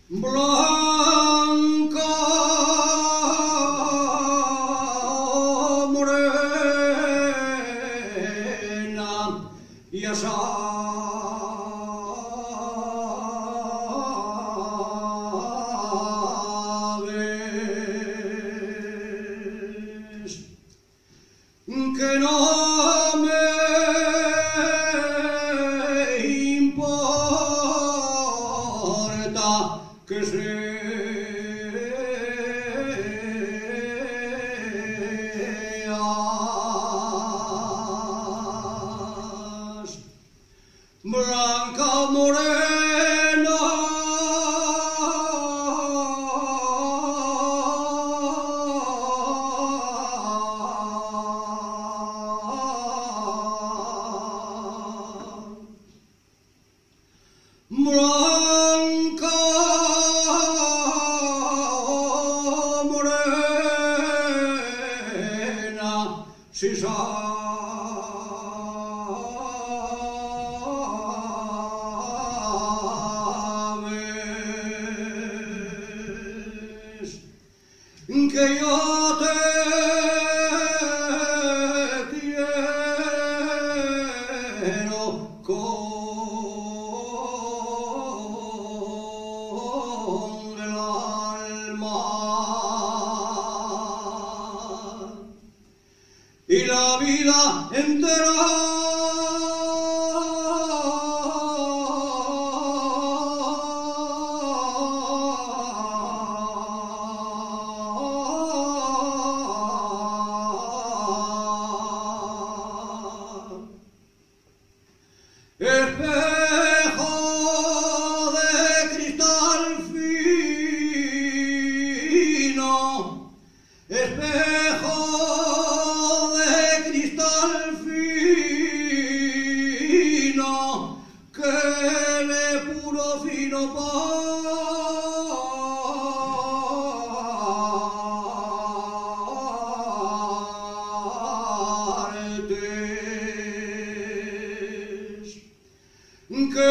Blanca morena, ya sabes que no me importa que seas blanca o morena, blanca o morena, si sabes que yo te quiero con el alma y la vida entera. Espejo de cristal fino, espejo de cristal fino, que de puro fino partes, que